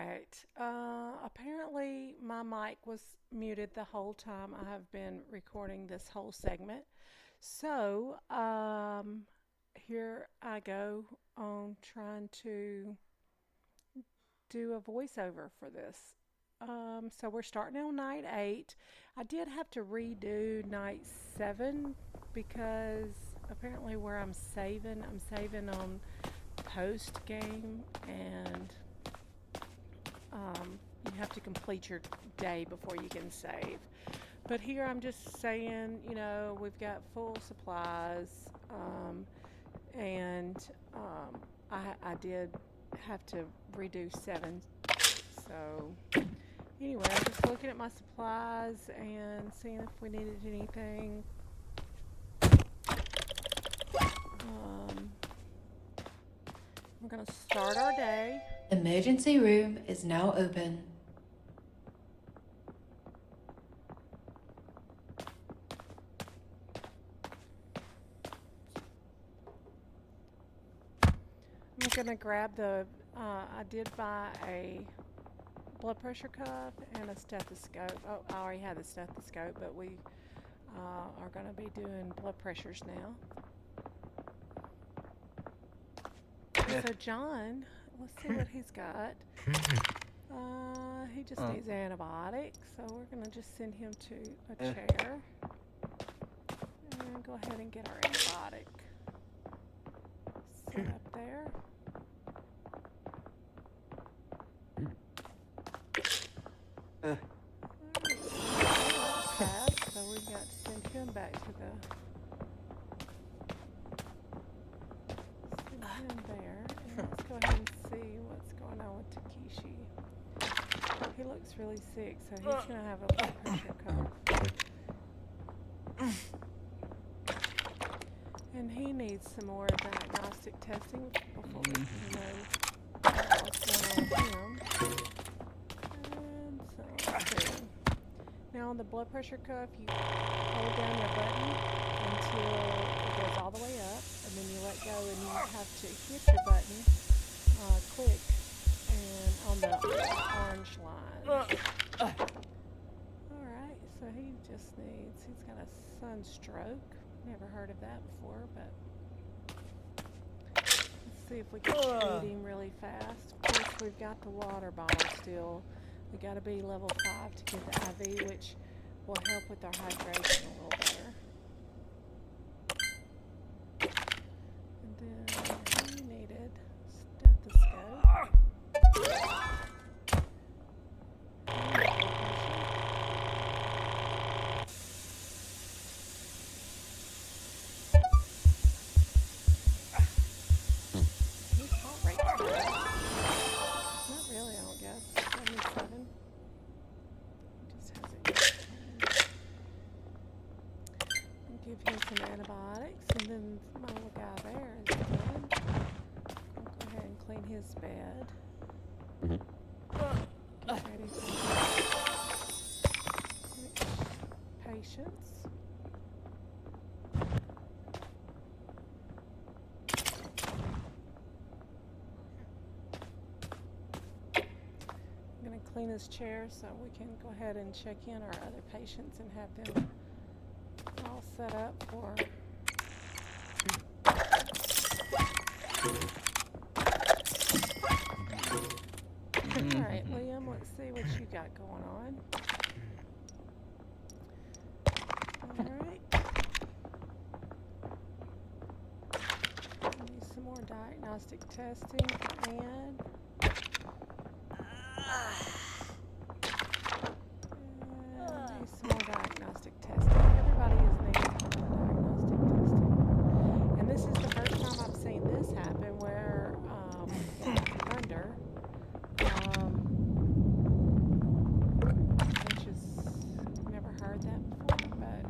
right. Apparently, my mic was muted the whole time I have been recording this whole segment. So, here I go on trying to do a voiceover for this. So, we're starting on night 8. I did have to redo night 7 because apparently, where I'm saving on post game and you have to complete your day before you can save. But here I'm just saying, we've got full supplies, and I did have to redo 7. So, anyway, I'm just looking at my supplies and seeing if we needed anything. Um, we're going to start our day. Emergency room is now open. I'm going to grab I did buy a blood pressure cuff and a stethoscope. Oh, I already had the stethoscope, but we are going to be doing blood pressures now. So John, let's see what he's got. He just needs antibiotics, so we're going to just send him to a chair. And go ahead and get our antibiotic set up there. So we got to send him back to send him there. And let's go ahead and see what's going on with Takeshi. He looks really sick, so he's going to have a blood pressure cuff. And he needs some more diagnostic testing before we can know what's going on with him. And so let's see. Now on the blood pressure cuff, you hold down your button until it goes all the way up, and then you let go, and you have to hit your button, click, and on the orange line. Alright, so he's got a sunstroke. Never heard of that before, but let's see if we can feed him really fast. Of course, we've got the water bottle still. We got to be level 5 to get the IV, which will help with our hydration a little better. And then he needed stethoscope. His heart rate's good. Not really, I don't guess. 77. Just has it. And give him some antibiotics, and then my little guy there is done. I'll go ahead and clean his bed. Get ready for patients. I'm going to clean his chair so we can go ahead and check in our other patients and have them all set up for. Alright, Liam, let's see what you got going on. Alright. Need some more diagnostic testing and need some more diagnostic testing. Everybody is needing some more diagnostic testing. And this is the first time I've seen this happen where thunder, which is never heard that before, but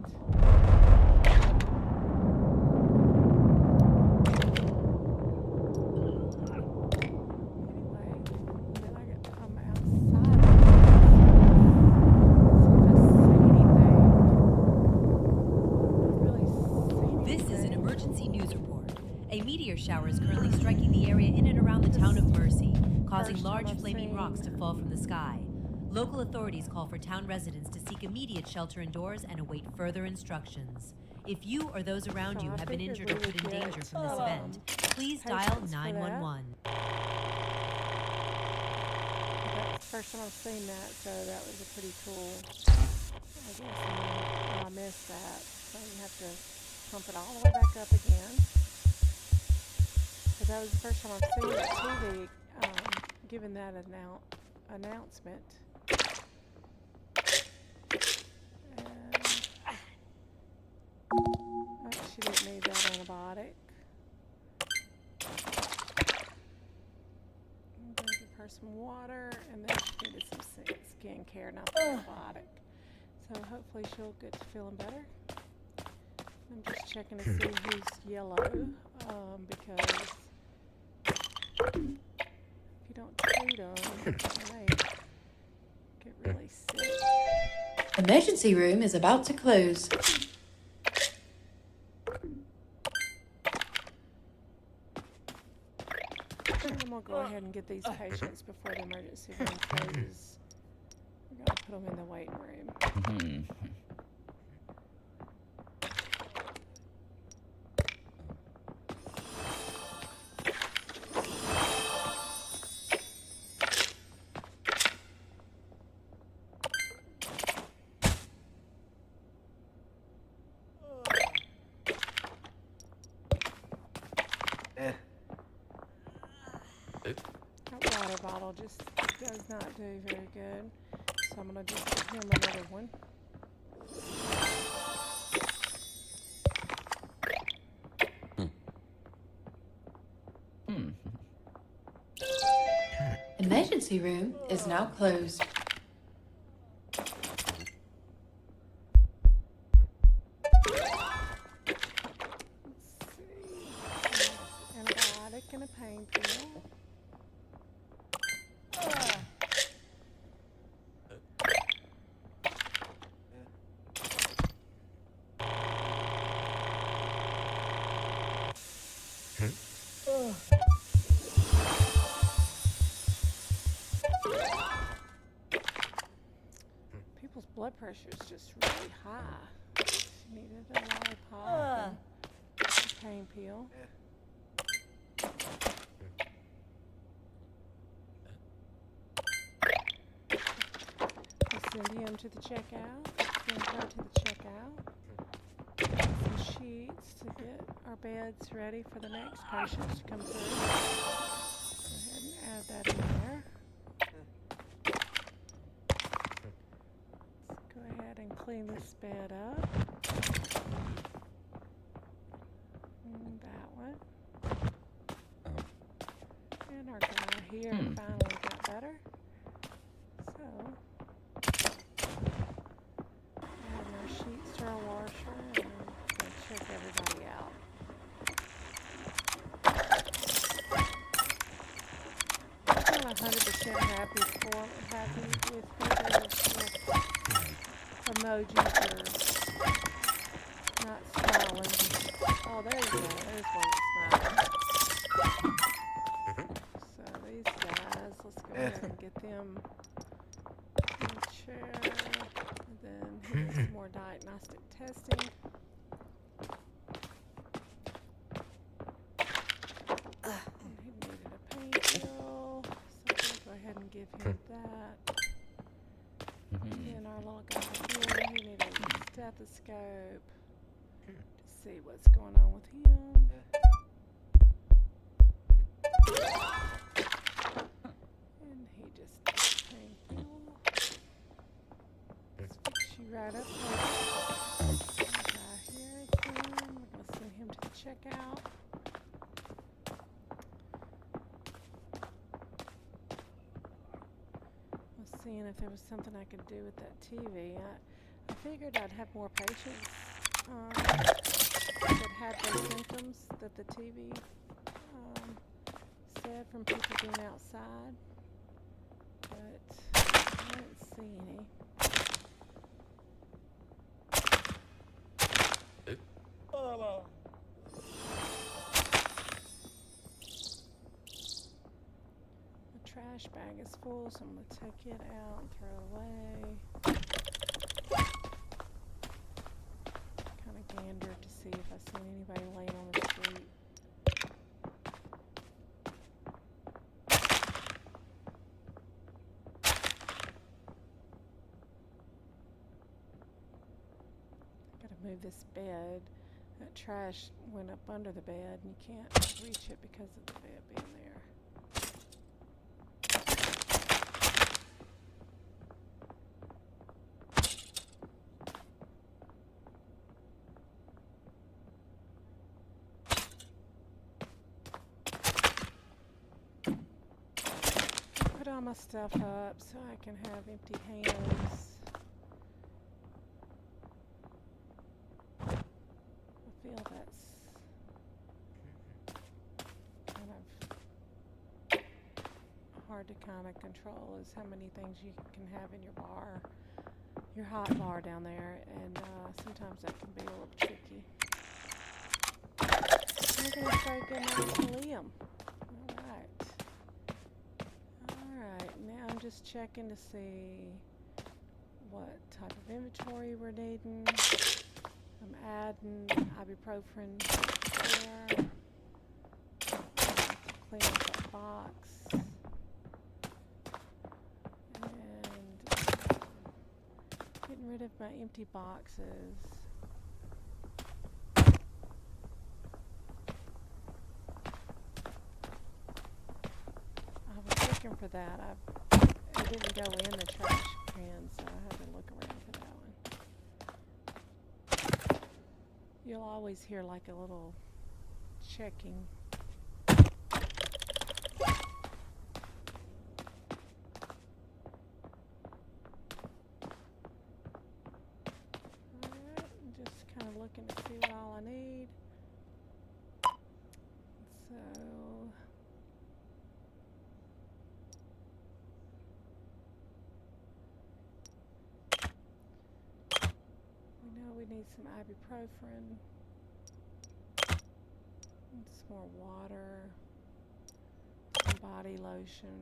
first time large I've flaming rocks to seen. fall from the sky. Local authorities call for town residents to seek immediate shelter indoors and await further instructions. If you or those around So you I have been figured injured or we put would in get, danger from this event, please dial patients for that. 911. That's the first time I've seen that, so that was a pretty cool, I guess, and I missed that. So you have to pump it all the way back up again. But that was the first time I've seen that TV giving that announcement. And, she didn't need that antibiotic. I'm going to give her some water, and then she needed some skin care, not the antibiotic. So hopefully she'll get to feeling better. I'm just checking to see who's yellow, because if you don't treat them, they get really sick. Emergency room is about to close. I'm going to go ahead and get these patients before the emergency room closes. We're going to put them in the waiting room. That water bottle just does not do very good, so I'm going to just give him another one. Emergency room is now closed. Let's see. Antibiotic and a pain pill. People's blood pressure is just really high. She needed a lollipop and a pain pill. I'll send him to the checkout. Send her to the checkout. Some sheets to get our beds ready for the next patients to come through. Go ahead and add that in there. Let's go ahead and clean this bed up. And that one. And our guy here finally got better. So, adding our sheets to our washer and then check everybody out. I'm not 100% happy with emojis are not smiling. Oh, there you go. There's one that's smiling. So these guys, let's go ahead and get them in a chair. And then here's some more diagnostic testing. And he needed a pain pill, so I'm going to go ahead and give him that. And our little guy here, he needed a stethoscope to see what's going on with him. And he just needs a pain pill. Let's fix you right up there. Guy here again. We're going to send him to the checkout. Seeing if there was something I could do with that TV. I figured I'd have more patients that had those symptoms that the TV said from people being outside, but I didn't see any. A trash bag bag is full, so I'm going to take it out and throw it away. Kind of gander to see if I see anybody laying on the street. Gotta move this bed. That trash went up under the bed and you can't reach it because of the bed being there. Put all my stuff up so I can have empty hands. I feel that's kind of hard to kind of control, is how many things you can have in your bar, your hot bar down there, and sometimes that can be a little tricky. I'm going to say good night to Liam. Alright, now I'm just checking to see what type of inventory we're needing. I'm adding ibuprofen there. Clean up that box. And getting rid of my empty boxes. I was looking for that. It didn't go in the trash can, so I had to look around for that one. You'll always hear like a little checking. Alright, I'm just kind of looking to see what all I need. So we know we need some ibuprofen. And some more water, some body lotion.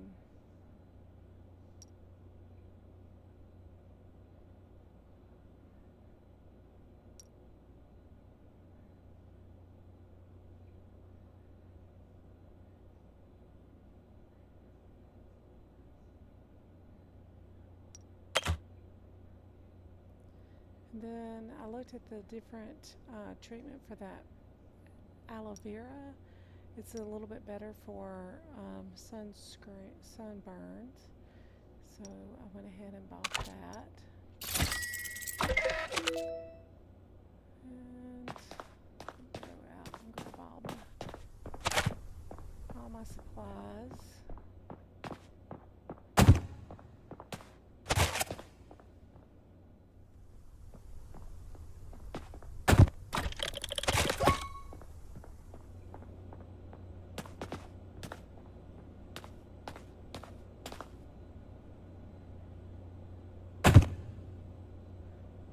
And then I looked at the different treatment for that aloe vera. It's a little bit better for sunburns, so I went ahead and bought that. And go out. I'm going to buy all my supplies.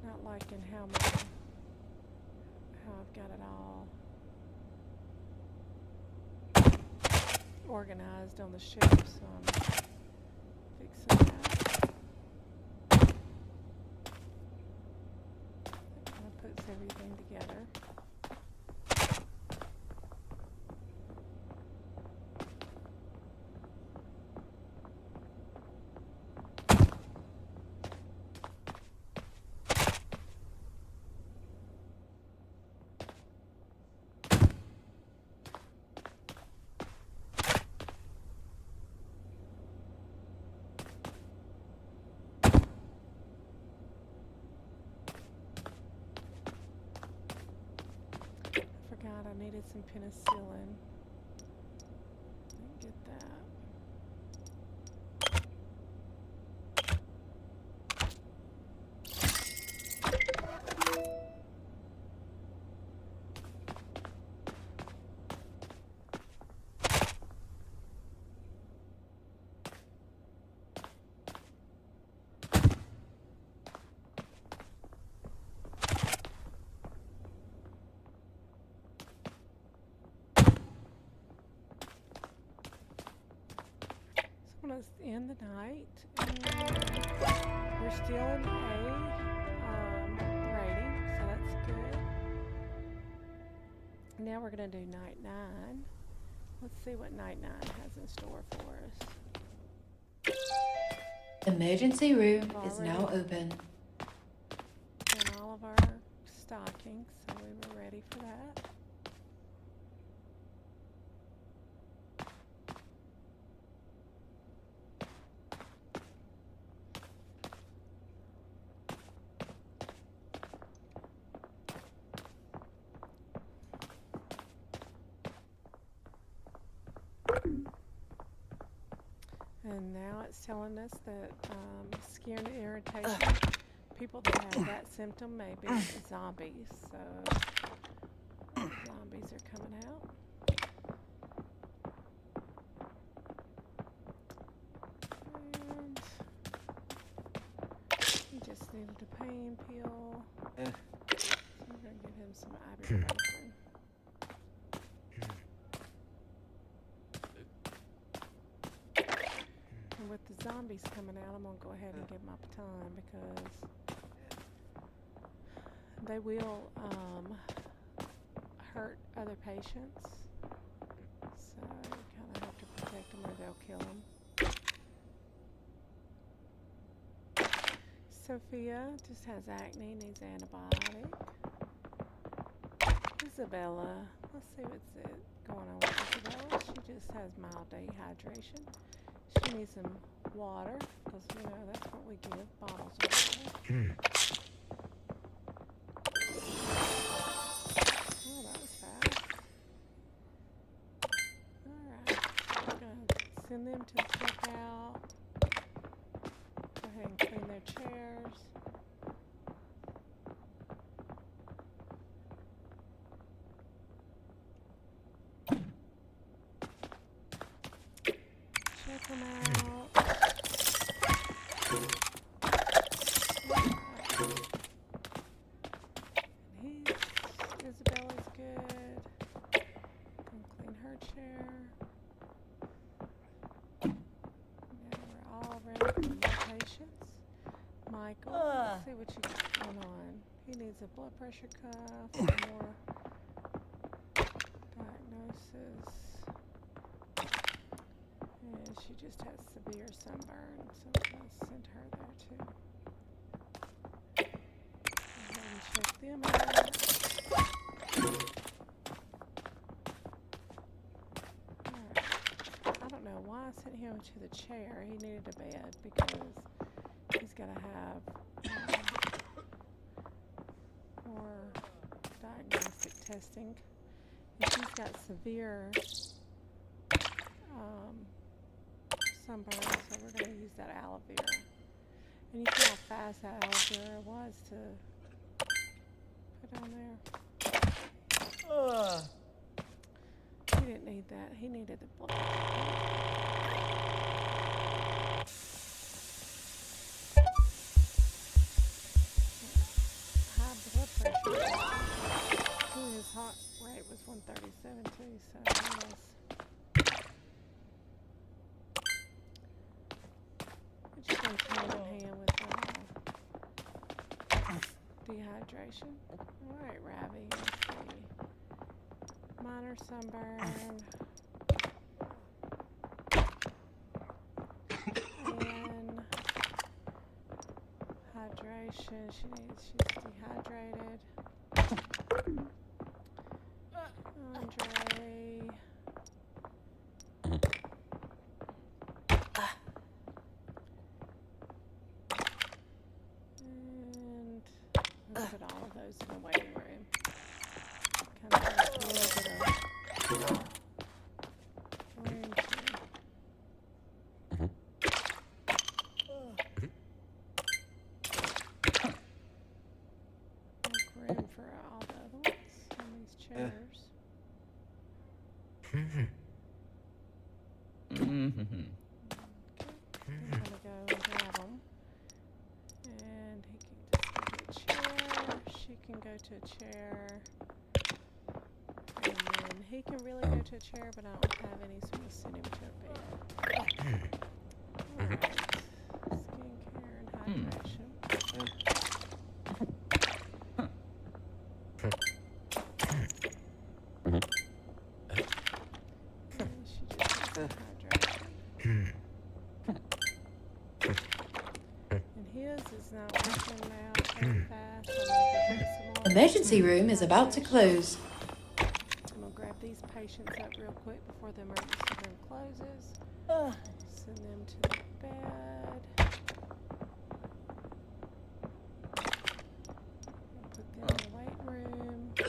Not liking how I've got it all organized on the shelf, so I'm fixing that. That kind of puts everything together. Forgot I needed some penicillin. Didn't get that. almost end the night, and we're still in A rating, so that's good. Now we're going to do night 9. Let's see what night 9 has in store for us. The emergency room is now open. And all of our stockings, so we were ready for that. And now it's telling us that skin irritation, people that have that symptom may be zombies. So zombies are coming out. And he just needed a pain pill. So we're going to give him some ibuprofen. And with the zombies coming out, I'm going to go ahead and give them up time because they will hurt other patients. So you kind of have to protect them or they'll kill them. Sophia just has acne, needs antibiotic. Isabella, let's see what's going on with Isabella. She just has mild dehydration. She needs some water, because, you know, that's what we give, bottles of water. Oh, that was fast. Alright, we're going to send them to the checkout. Go ahead and clean their chairs. Check them out. Isabella's good. Gonna clean her chair. Now we're all ready for more patients. Michael, let's see what you got going on. He needs a blood pressure cuff, more diagnosis. And she just has severe sunburn, so we're going to send her there too. Go ahead and check them out. Alright. I don't know why I sent him to the chair. He needed a bed because he's got to have more diagnostic testing. And she's got severe sunburn, so we're going to use that aloe vera. And you see how fast that aloe vera was to put on there. He didn't need that. He needed the blood. High blood pressure. His heart rate was 137 too, so he was. Which goes hand in hand with dehydration. Alright, Ravi, let's see. Minor sunburn. And hydration. She's dehydrated. Andre. And we'll put all of those in the waiting room. Kind of like a little bit of room to make room for all the other ones in these chairs. Okay, I'm gonna go and grab them. And he can just go to a chair. She can go to a chair. And then he can really go to a chair, but I don't have any, so we'll send him to a bed. Skincare and hydration. And she just needs some hydration. And his is not working now very fast. So I'm gonna give him some more. Emergency room is about to close. I'm gonna grab these patients up real quick before the emergency room closes. Send them to the bed. And put them in the weight room. And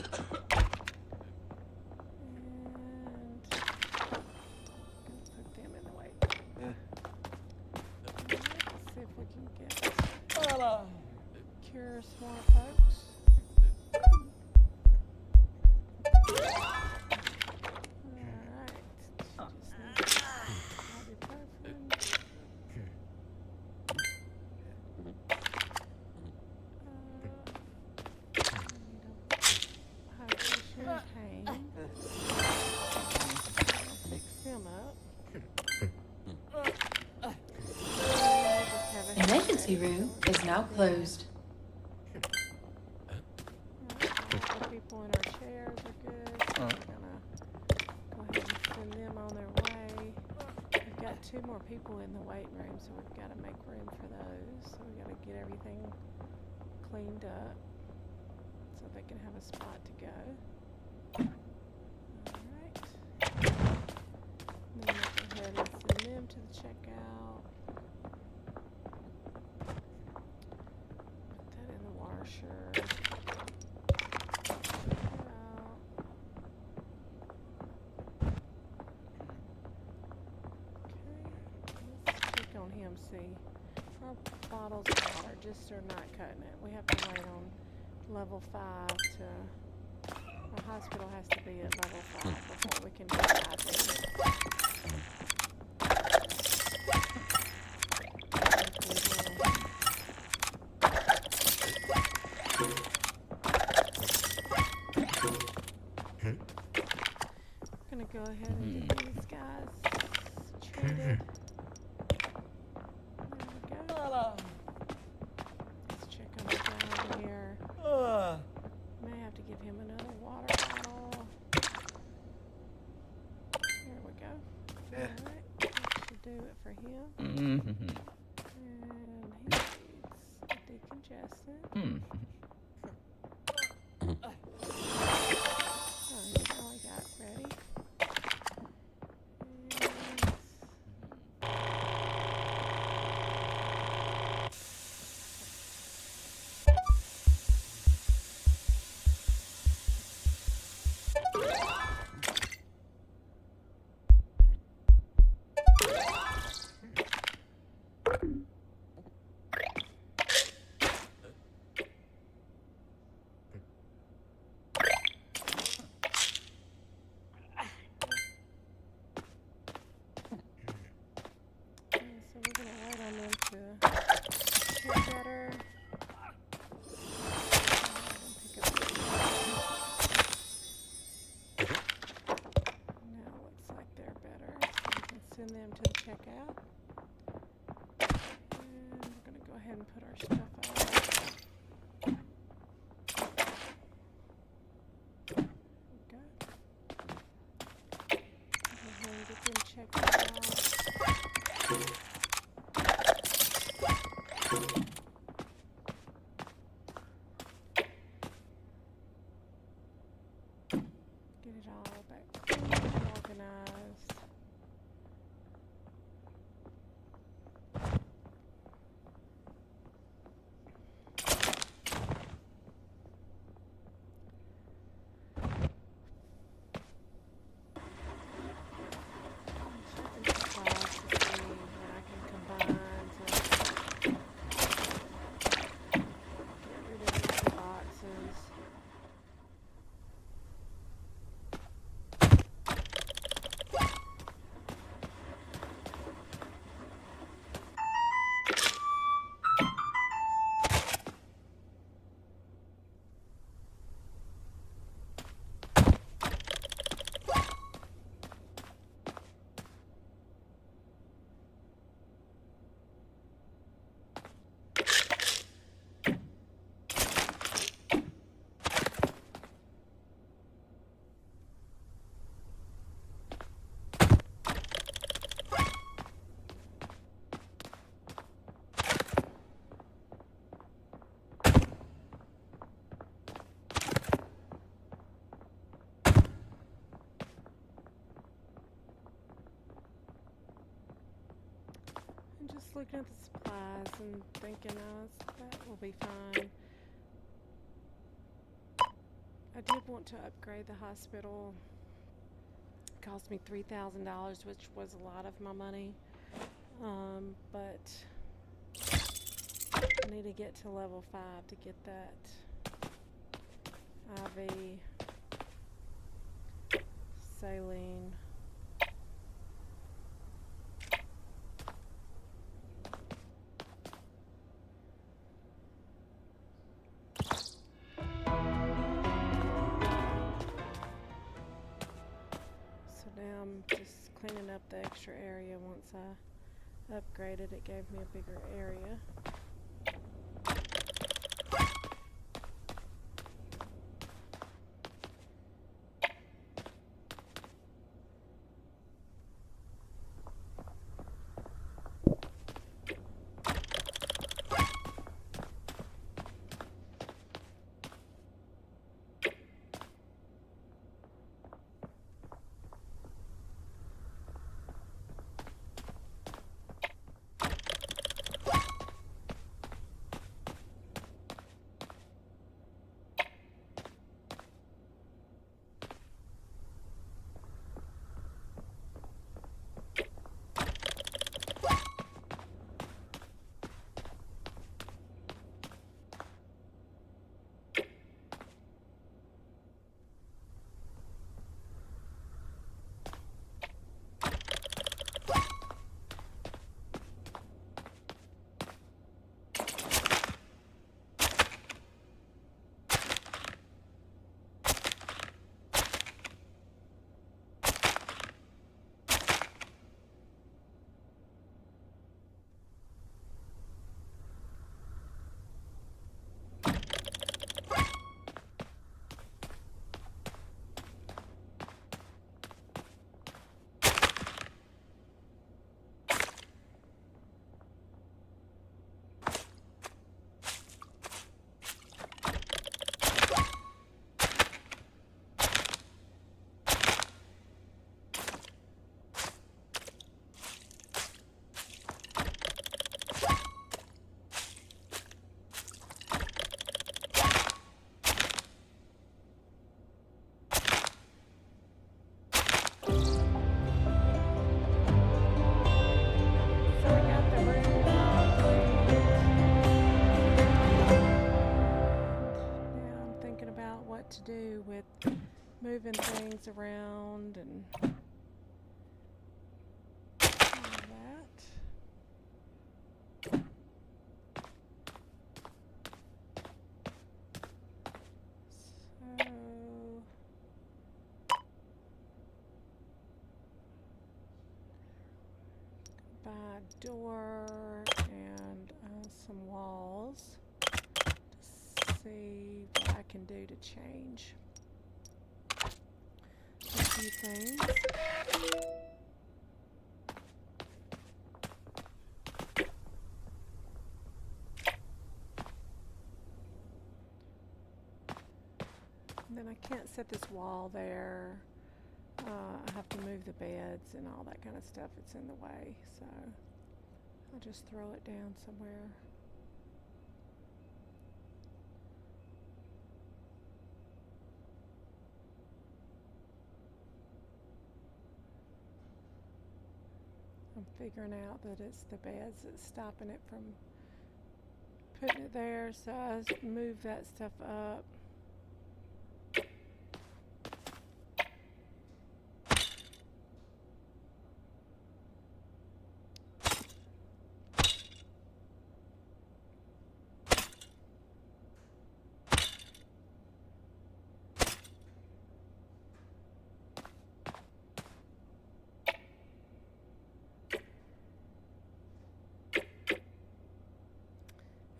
put them in the weight room. Let's see if we can get cure some more folks. Emergency room is now closed. All the people in our chairs are good. So we're gonna go ahead and send them on their way. We've got 2 more people in the waiting room, so we've got to make room for those. So we got to get everything cleaned up so they can have a spot to go. Alright. Then we'll go ahead and send them to the checkout. Put that in the washer. On him, see, our bottles of water just are not cutting it. We have to wait on level 5 to, our hospital has to be at level 5 before we can do IV. I'm gonna go ahead and get these guys treated. Let's check on the guy here. May have to give him another water bottle. There we go. Alright, that should do it for him. And he needs a decongestant. Oh, he's all I got ready. So we're gonna wait on them to get better. Now it looks like they're better. So we can send them to the checkout. And we're gonna go ahead and put our stuff out. Okay. Go ahead and get them checked out. Get it all back clean and organized. Checking the files to see what I can combine to just looking at the supplies and thinking, that will be fine. I did want to upgrade the hospital. It cost me $3,000, which was a lot of my money. But I need to get to level 5 to get that IV saline. So now I'm just cleaning up the extra area. Once I upgraded, it gave me a bigger area. To do with moving things around and all that. So buy a door and some walls. See what I can do to change a few things. And then I can't set this wall there. I have to move the beds and all that kind of stuff. It's in the way, so I'll just throw it down somewhere. I'm figuring out that it's the beds that's stopping it from putting it there, so I move that stuff up.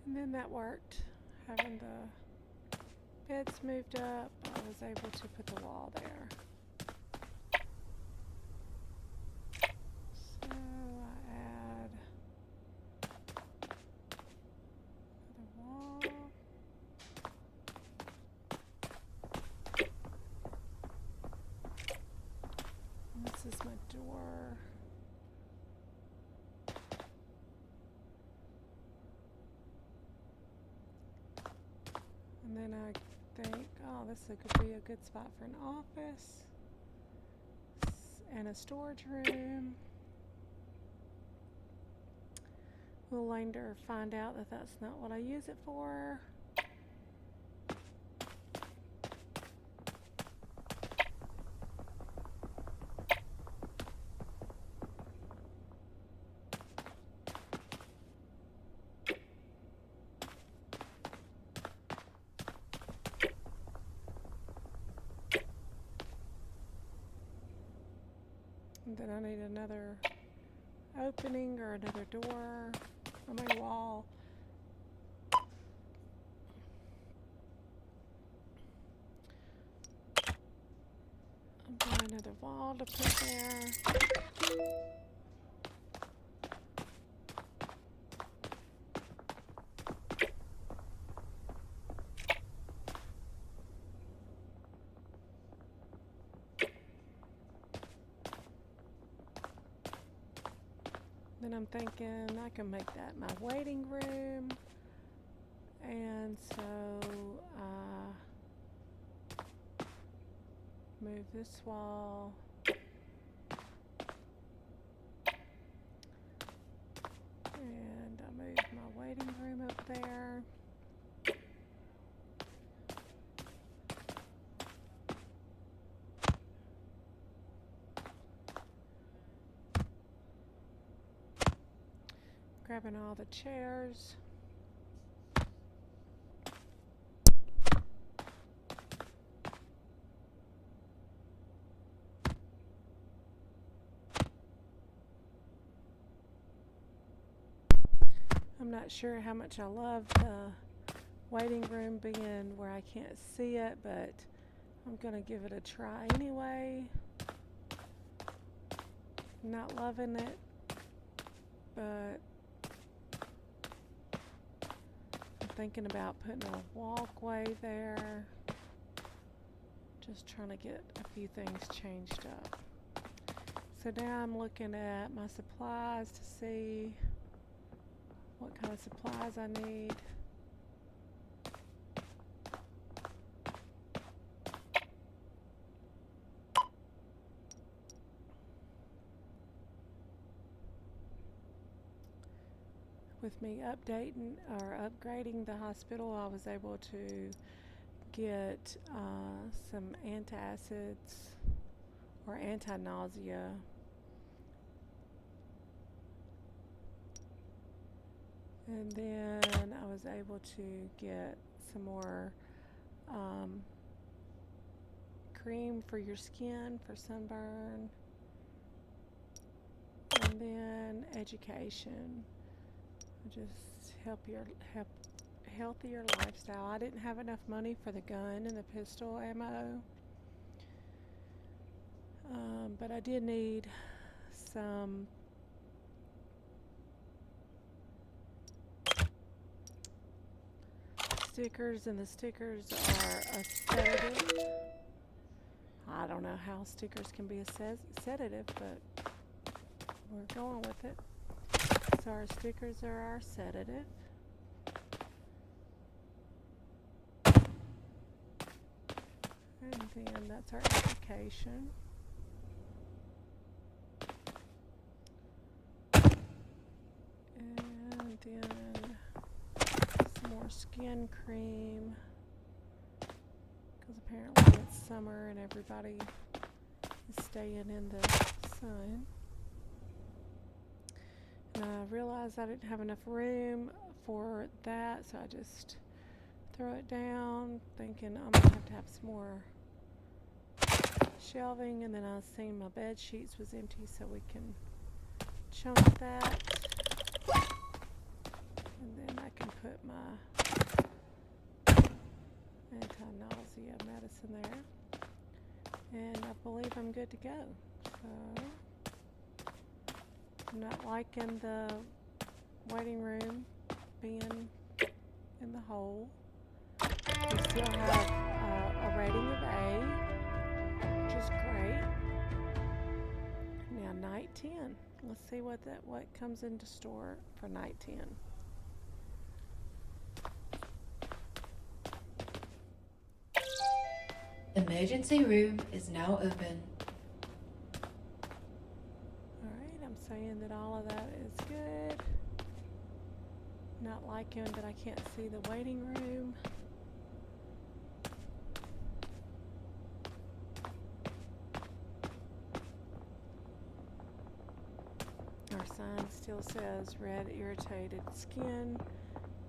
And then that worked. Having the beds moved up, I was able to put the wall there. So I add another wall. And this is my door. And then I think, oh, this could be a good spot for an office and a storage room. We'll later find out that that's not what I use it for. And then I need another opening or another door on my wall. I'll buy another wall to put there. Then I'm thinking I can make that my waiting room, and so move this wall, and I move my waiting room up there. Grabbing all the chairs. I'm not sure how much I love the waiting room being where I can't see it, but I'm gonna give it a try anyway. Not loving it, but thinking about putting a walkway there. Just trying to get a few things changed up. So now I'm looking at my supplies to see what kind of supplies I need. With me updating or upgrading the hospital, I was able to get some antacids or anti-nausea. And then I was able to get some more cream for your skin for sunburn. And then education. Just healthier lifestyle. I didn't have enough money for the gun and the pistol ammo, but I did need some stickers, and the stickers are a sedative. I don't know how stickers can be a sedative, but we're going with it. So our stickers are our sedative. And then that's our application. And then some more skin cream. Because apparently it's summer and everybody is staying in the sun. And I realized I didn't have enough room for that, so I just throw it down, thinking I'm going to have some more shelving. And then I seen my bed sheets was empty, so we can chunk that. And then I can put my anti-nausea medicine there. And I believe I'm good to go. So I'm not liking the waiting room being in the hole. We still have a rating of A, which is great. Now night 10. Let's see what comes into store for night 10. Emergency room is now open. Alright, I'm saying that all of that is good. Not liking that I can't see the waiting room. Our sign still says red irritated skin.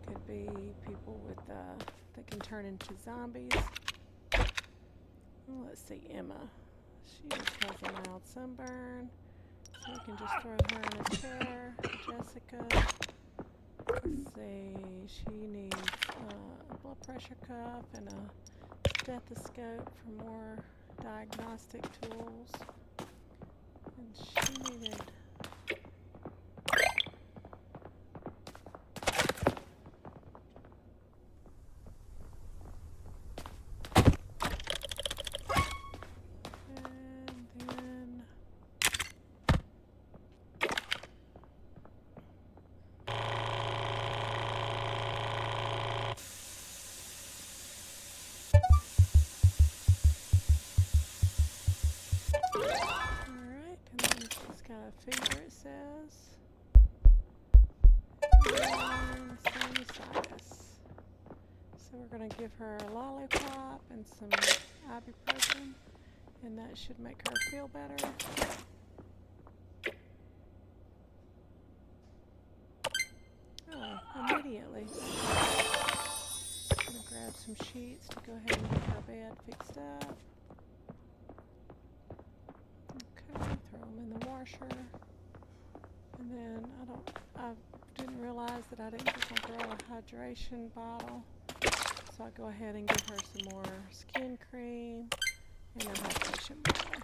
Could be people with that can turn into zombies. Well, let's see, Emma. She just has a mild sunburn, so we can just throw her in a chair. Jessica. Let's see, she needs a blood pressure cuff and a stethoscope for more diagnostic tools. And she needed fever, it says. And sinusitis. So we're going to give her a lollipop and some ibuprofen, and that should make her feel better. Oh, immediately. I'm going to grab some sheets to go ahead and get her bed fixed up. Throw them in the washer, and then I didn't realize that I didn't give my girl a hydration bottle, so I go ahead and give her some more skin cream and a hydration bottle.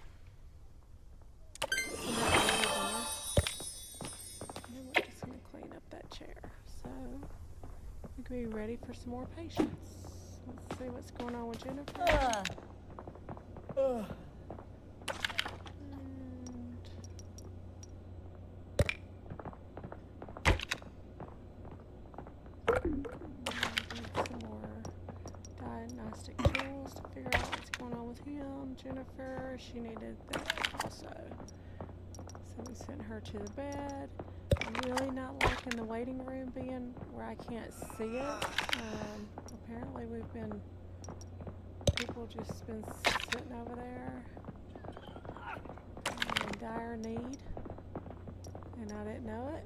And then we're just going to clean up that chair. So we can be ready for some more patients. Let's see what's going on with Jennifer. Some more diagnostic tools to figure out what's going on with him. Jennifer, she needed that also. So we sent her to the bed. I'm really not liking the waiting room being where I can't see it. Apparently people just been sitting over there in dire need, and I didn't know it.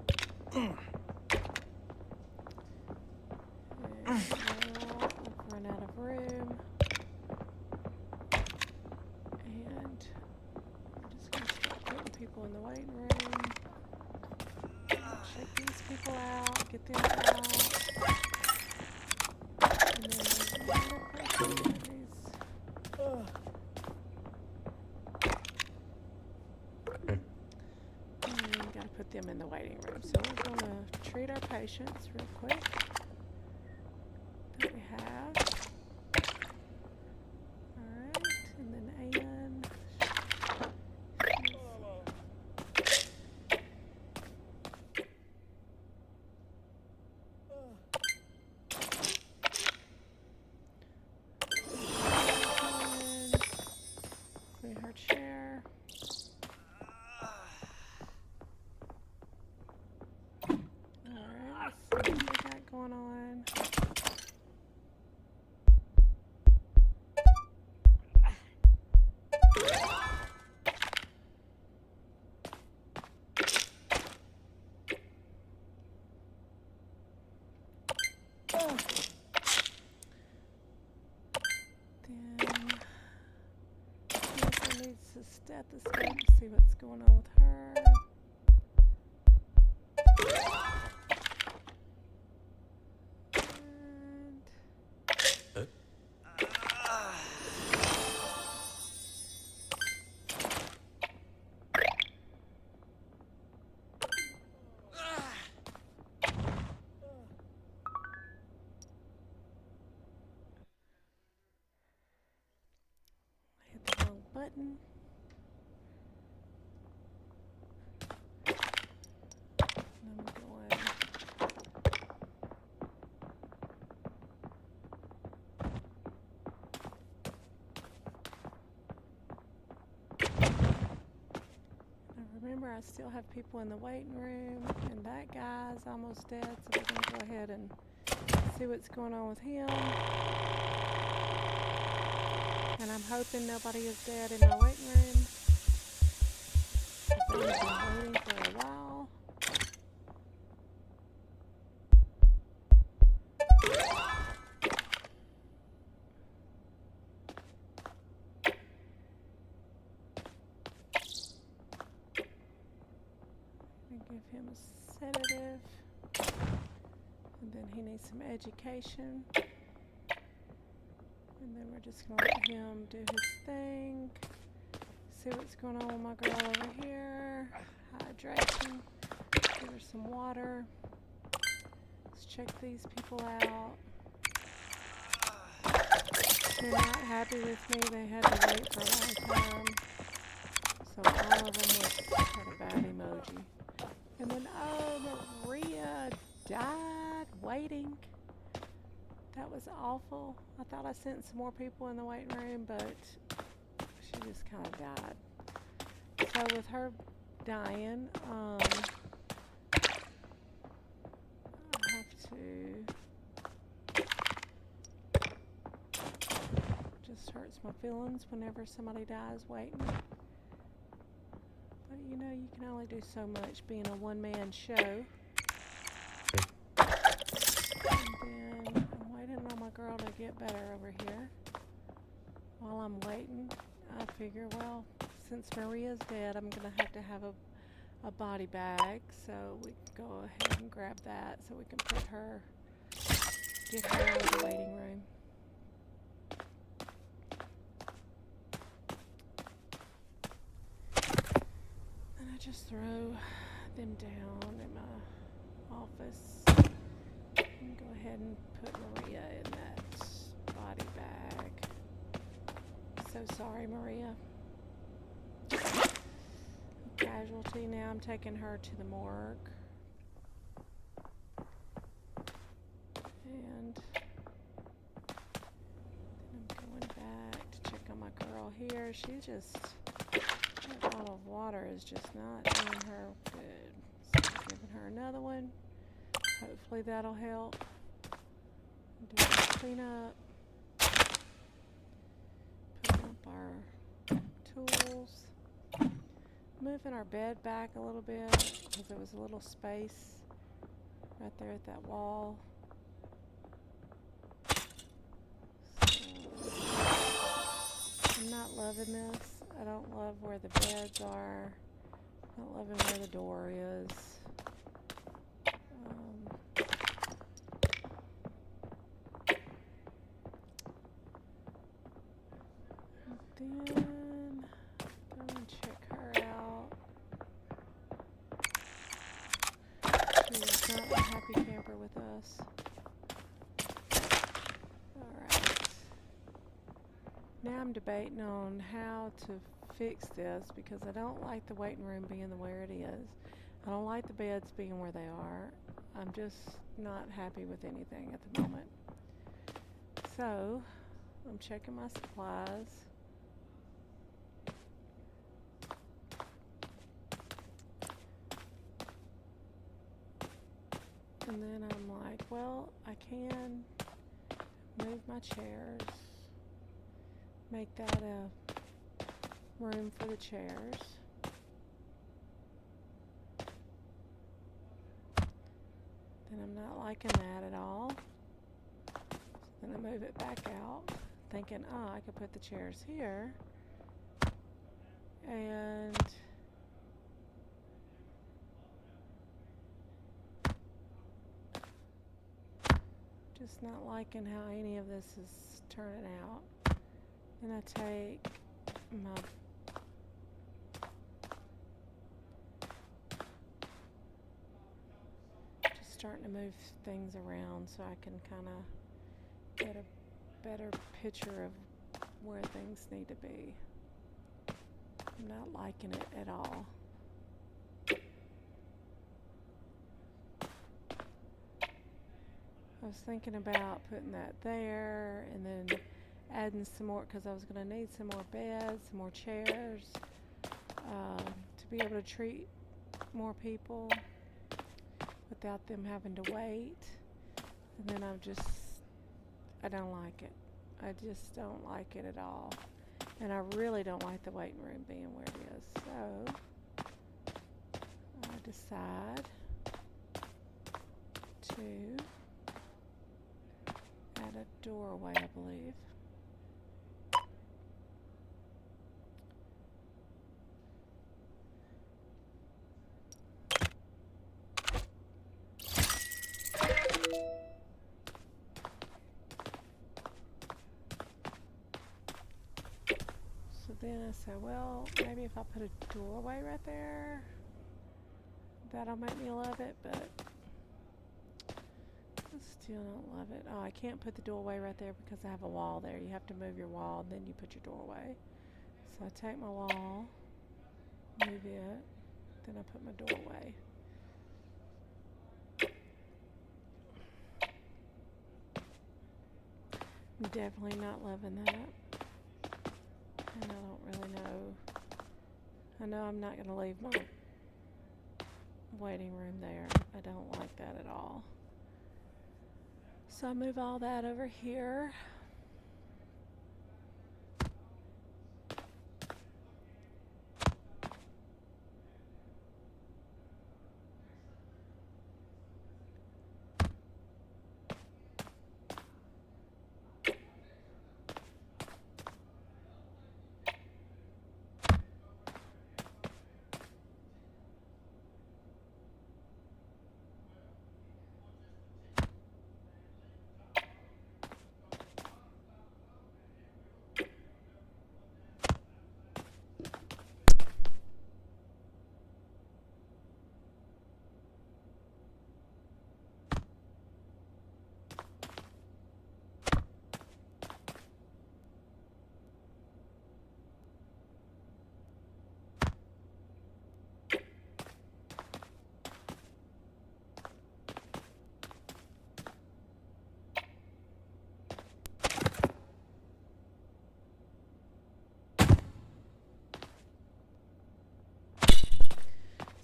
I've run out of room, and I'm just going to start putting people in the waiting room. Shake these people out, get them out, and then there's another person that needs. And we got to put them in the waiting room. So we're going to treat our patients real quick. That we have. Alright, and then Ann. Clean her chair. Alright, let's see what we got going on. Then needs a stethoscope to see what's going on with her. Hit the wrong button. And I'm going. I still have people in the waiting room, and that guy's almost dead, so we're going to go ahead and see what's going on with him. And I'm hoping nobody is dead in my waiting room. I've been waiting for a while. Give him a sedative, and then he needs some education, and then we're just going to let him do his thing. See what's going on with my girl over here. Hydration. Give her some water. Let's check these people out. They're not happy with me. They had to wait for a long time, so all of them had a bad emoji. And then, oh, Maria died waiting. That was awful. I thought I sent some more people in the waiting room, but she just kind of died. So with her dying, I have to, just hurts my feelings whenever somebody dies waiting. But you know, you can only do so much being a one-man show. And then I'm waiting on my girl to get better over here. While I'm waiting, I figure, well, since Maria's dead, I'm going to have a body bag. So we can go ahead and grab that so we can get her out of the waiting room. Just throw them down in my office and go ahead and put Maria in that body bag. So sorry, Maria. Casualty. Now I'm taking her to the morgue. And then I'm going back to check on my girl here. She's just... that bottle of water is just not doing her good. So I'm giving her another one. Hopefully that'll help. Do a cleanup. Putting up our tools. Moving our bed back a little bit because there was a little space right there at that wall. So, I'm not loving this. I don't love where the beds are. Not loving where the door is. Then go and check her out. She is not a happy camper with us. Alright. Now I'm debating on how to fix this because I don't like the waiting room being where it is. I don't like the beds being where they are. I'm just not happy with anything at the moment. So, I'm checking my supplies. And then I'm like, well, I can move my chairs. Make that a room for the chairs. Then I'm not liking that at all. So then I move it back out, thinking, oh, I could put the chairs here. And just not liking how any of this is turning out. Then I take my just starting to move things around so I can kind of get a better picture of where things need to be. I'm not liking it at all. I was thinking about putting that there and then adding some more because I was going to need some more beds, some more chairs to be able to treat more people without them having to wait. And then I don't like it. I just don't like it at all. And I really don't like the waiting room being where it is. So I decide to add a doorway, I believe. So then I say, well, maybe if I put a doorway right there, that'll make me love it, but I still don't love it. Oh, I can't put the doorway right there because I have a wall there. You have to move your wall, and then you put your doorway. So I take my wall, move it, then I put my doorway. I'm definitely not loving that. And I don't really know. I know I'm not going to leave my waiting room there. I don't like that at all. So I move all that over here.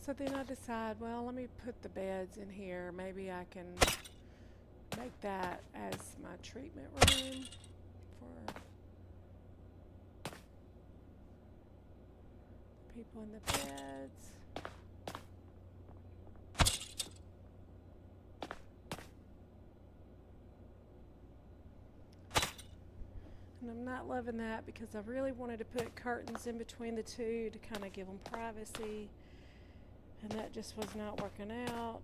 So then I decide, well, let me put the beds in here. Maybe I can make that as my treatment room for people in the beds. And I'm not loving that because I really wanted to put curtains in between the two to kind of give them privacy. And that just was not working out.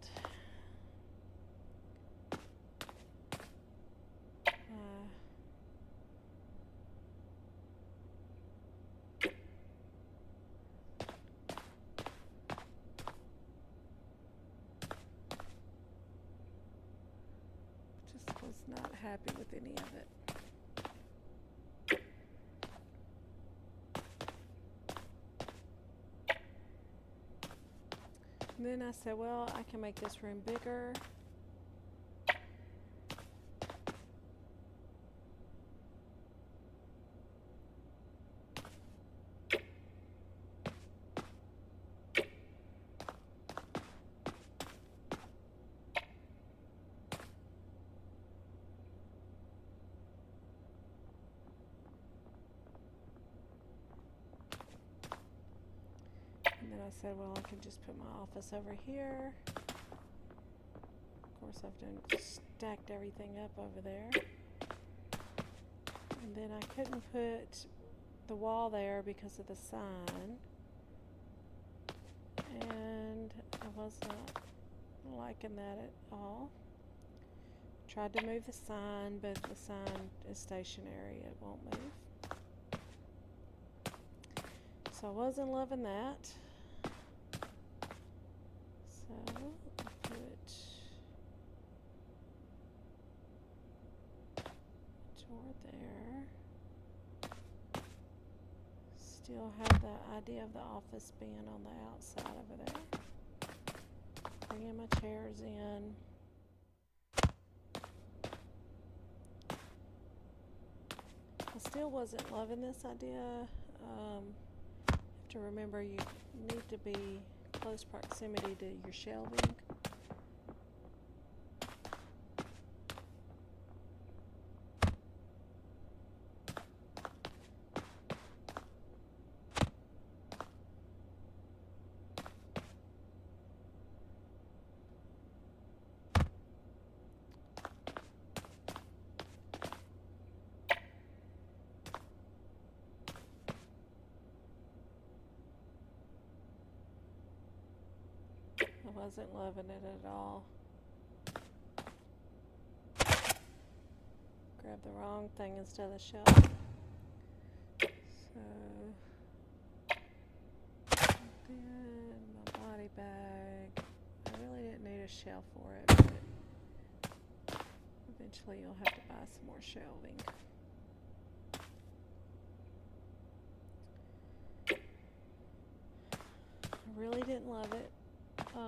Just was not happy with any of it. And then I said, well, I can make this room bigger. And then I said, well, I can just put my office over here. Of course, I've stacked everything up over there. And then I couldn't put the wall there because of the sign. And I was not liking that at all. Tried to move the sign, but the sign is stationary. It won't move. So I wasn't loving that. So I put a door there. Still have the idea of the office being on the outside over there. Bringing my chairs in. I still wasn't loving this idea. You have to remember you need to be close proximity to your shelving. I wasn't loving it at all. Grabbed the wrong thing instead of the shelf. So then my body bag. I really didn't need a shelf for it, but eventually you'll have to buy some more shelving. I really didn't love it. I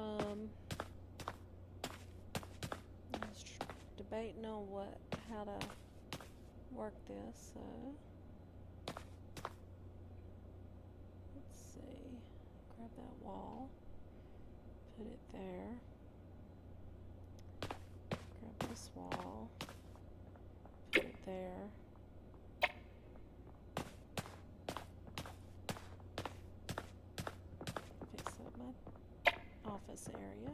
was debating on how to work this. So let's see. Grab that wall, put it there. Grab this wall, put it there. Fix up my office area.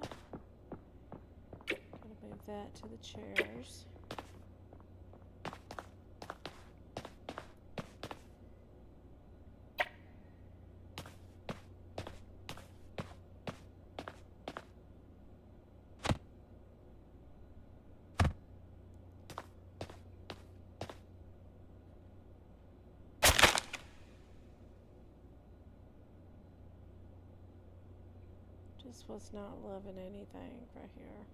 Gotta move that to the chairs. Just was not loving anything right here.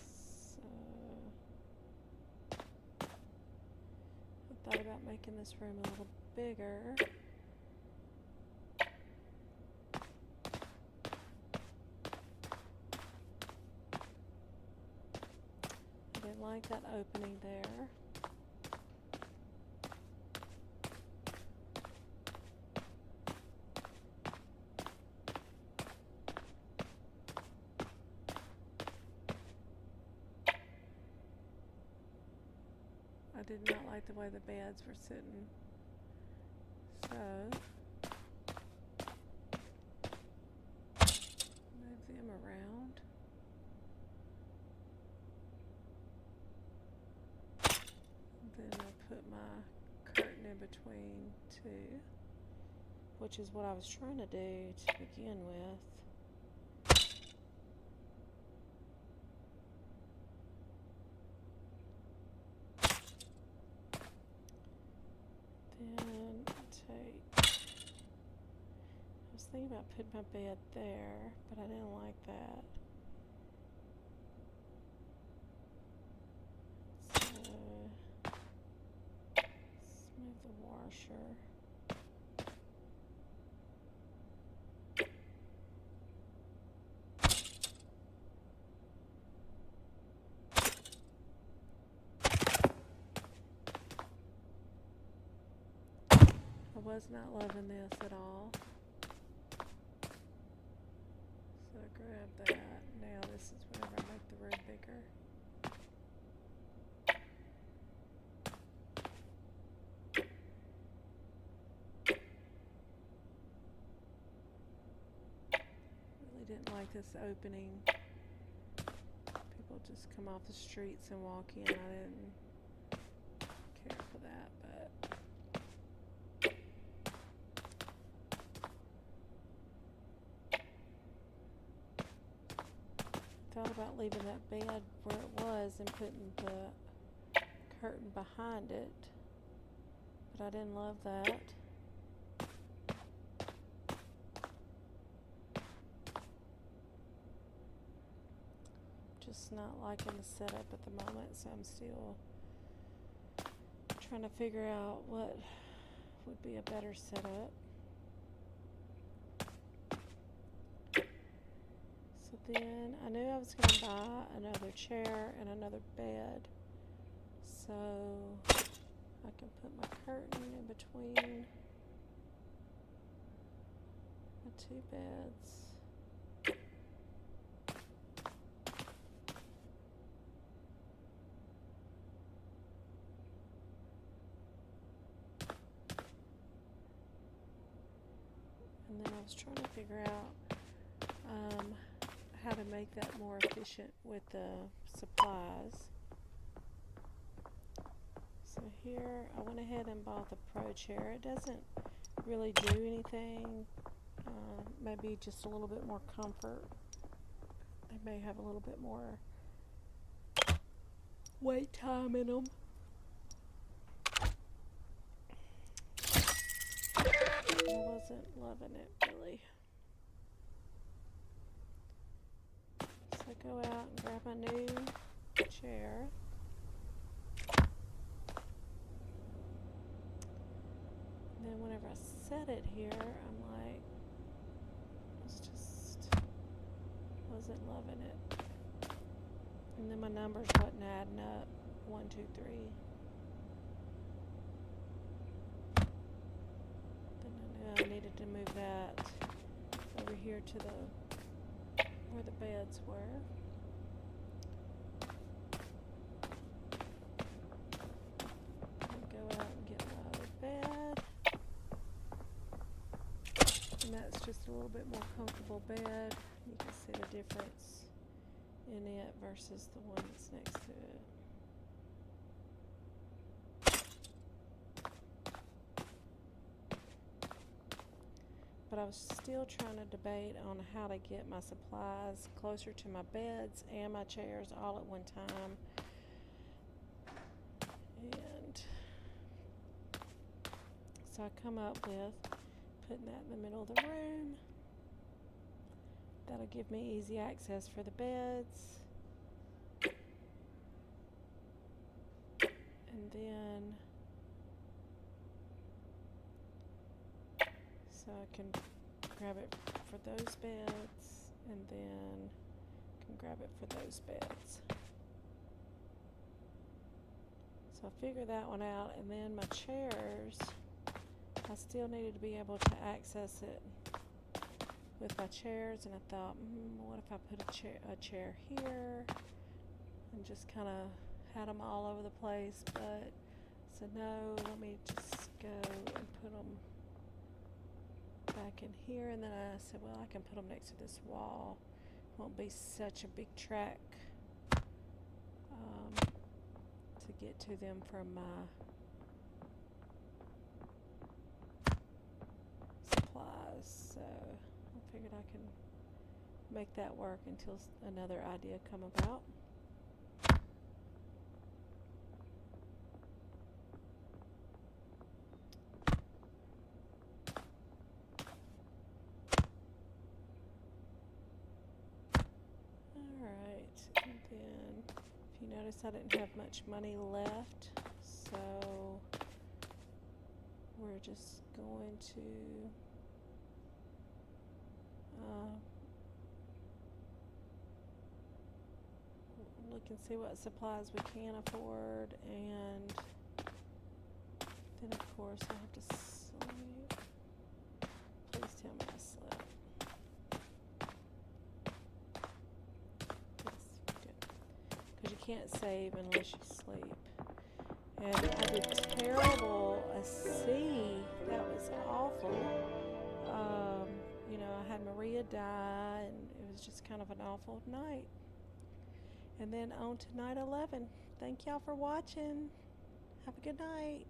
So I thought about making this room a little bigger. I didn't like that opening there. I did not like the way the beds were sitting. So move them around. Then I put my curtain in between two, which is what I was trying to do to begin with. Then take, I was thinking about putting my bed there, but I didn't like that. So let's move the washer. I was not loving this at all. So grab that. Now this is whenever I make the room bigger. Really didn't like this opening. People just come off the streets and walk in. I didn't care for that, but thought about leaving that bed where it was and putting the curtain behind it, but I didn't love that. Just not liking the setup at the moment, so I'm still trying to figure out what would be a better setup. So then I knew I was going to buy another chair and another bed. So I can put my curtain in between the two beds. And then I was trying to figure out how to make that more efficient with the supplies. So here I went ahead and bought the Pro Chair. It doesn't really do anything. Maybe just a little bit more comfort. They may have a little bit more wait time in them. I wasn't loving it really. So I go out and grab my new chair. And then whenever I set it here, I'm like, wasn't loving it. And then my numbers wasn't adding up. 1, 2, 3. Then I knew I needed to move that over here to where the beds were. And go out and get my other bed. And that's just a little bit more comfortable bed. You can see the difference in it versus the one that's next to it. But I was still trying to debate on how to get my supplies closer to my beds and my chairs all at one time. And so I come up with putting that in the middle of the room. That'll give me easy access for the beds. And then so I can grab it for those beds and then can grab it for those beds. So I figured that one out, and then my chairs, I still needed to be able to access it with my chairs, and I thought, what if I put a chair here and just kind of had them all over the place, but I said no, let me just go and put them back in here. And then I said, well, I can put them next to this wall. Won't be such a big track to get to them from my supplies. So I figured I can make that work until another idea come about. I didn't have much money left, so we're just going to look and see what supplies we can afford, and then of course I have to sleep. Please tell me I slept. Because you can't save unless you sleep. And I did terrible. A C. That was awful. I had Maria die, and it was just kind of an awful night. And then on to night 11. Thank y'all for watching. Have a good night.